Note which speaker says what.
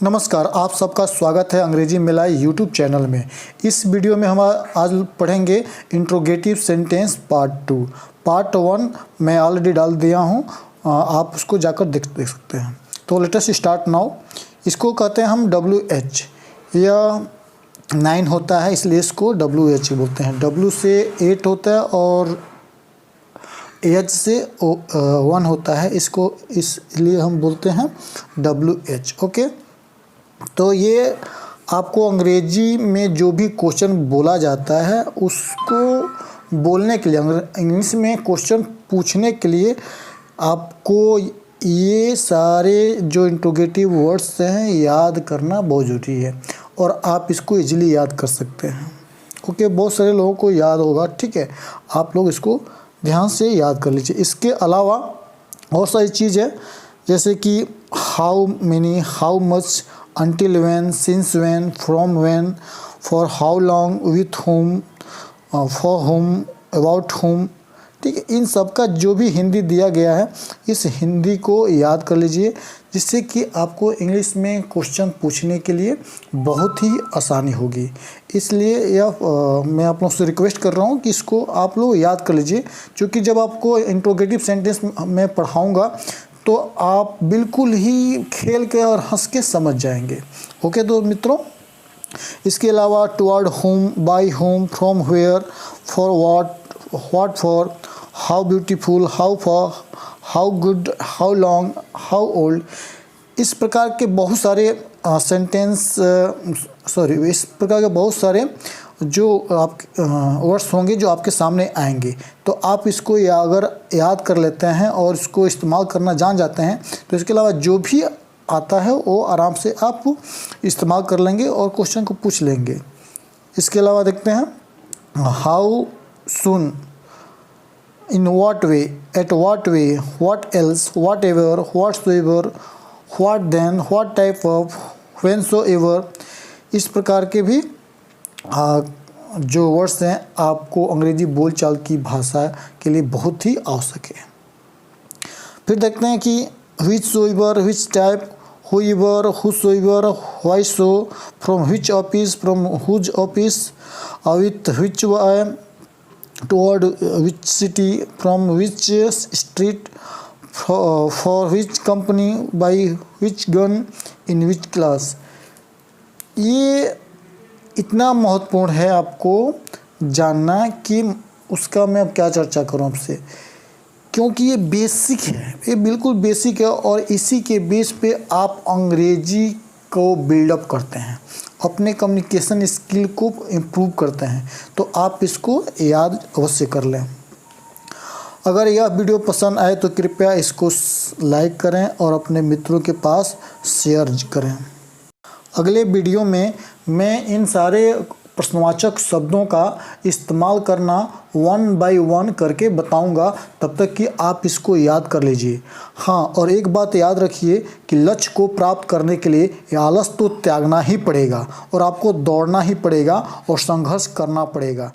Speaker 1: नमस्कार, आप सबका स्वागत है अंग्रेजी मिलाई यूट्यूब चैनल में। इस वीडियो में हम आज पढ़ेंगे इंट्रोगेटिव सेंटेंस पार्ट 1 मैं ऑलरेडी डाल दिया हूँ, आप उसको जाकर देख सकते हैं। तो लेट अस स्टार्ट नाउ। इसको कहते हैं हम WH, यह 9 होता है इसलिए इसको WH बोलते हैं। W से 8 होता है और H से 1 होता है, इसको इसलिए हम बोलते हैं WH। ओके, तो ये आपको अंग्रेजी में जो भी क्वेश्चन बोला जाता है उसको बोलने के लिए, इंग्लिश में क्वेश्चन पूछने के लिए आपको ये सारे जो इंट्रोगेटिव वर्ड्स हैं याद करना बहुत ज़रूरी है और आप इसको इजीली याद कर सकते हैं। ओके, बहुत सारे लोगों को याद होगा, ठीक है, आप लोग इसको ध्यान से याद कर लीजिए। इसके अलावा बहुत सारी चीज़ है जैसे कि how many, how much, until when, since when, from when, for how long, with whom, for whom, about whom, ठीक है। इन सब का जो भी हिंदी दिया गया है इस हिंदी को याद कर लीजिए, जिससे कि आपको इंग्लिश में क्वेश्चन पूछने के लिए बहुत ही आसानी होगी। इसलिए मैं आप लोगों से रिक्वेस्ट कर रहा हूँ कि इसको आप लोग याद कर लीजिए, क्योंकि जब आपको इंट्रोगेटिव सेंटेंस में पढ़ाऊँगा तो आप बिल्कुल ही खेल के और हंस के समझ जाएंगे। ओके तो मित्रों, इसके अलावा toward home, by home, from where, for what for, how beautiful, how for, how good, how long, how old, इस प्रकार के बहुत सारे इस प्रकार के बहुत सारे जो आप वर्ड्स होंगे जो आपके सामने आएंगे। तो आप इसको अगर याद कर लेते हैं और इसको इस्तेमाल करना जान जाते हैं तो इसके अलावा जो भी आता है वो आराम से आप इस्तेमाल कर लेंगे और क्वेश्चन को पूछ लेंगे। इसके अलावा देखते हैं how soon, in what way, at what way, what else, whatever, whatsoever, what then, what type of, whensoever, इस प्रकार के भी जो वर्ड्स हैं आपको अंग्रेजी बोलचाल की भाषा के लिए बहुत ही आवश्यक है। फिर देखते हैं कि which soever, which type, whoever, whosoever, why so, from which office, from whose office, with which way, toward which city, from which street, for which company, by which gun, in which class। ये इतना महत्वपूर्ण है आपको जानना कि उसका मैं अब क्या चर्चा करूं आपसे, क्योंकि ये बेसिक है, ये बिल्कुल बेसिक है और इसी के बेस पे आप अंग्रेजी को बिल्डअप करते हैं, अपने कम्युनिकेशन स्किल को इम्प्रूव करते हैं। तो आप इसको याद अवश्य कर लें। अगर यह वीडियो पसंद आए तो कृपया इसको लाइक करें और अपने मित्रों के पास शेयर करें। अगले वीडियो में मैं इन सारे प्रश्नवाचक शब्दों का इस्तेमाल करना 1 बाय 1 करके बताऊंगा, तब तक कि आप इसको याद कर लीजिए। हाँ, और एक बात याद रखिए कि लक्ष्य को प्राप्त करने के लिए आलस तो त्यागना ही पड़ेगा और आपको दौड़ना ही पड़ेगा और संघर्ष करना पड़ेगा।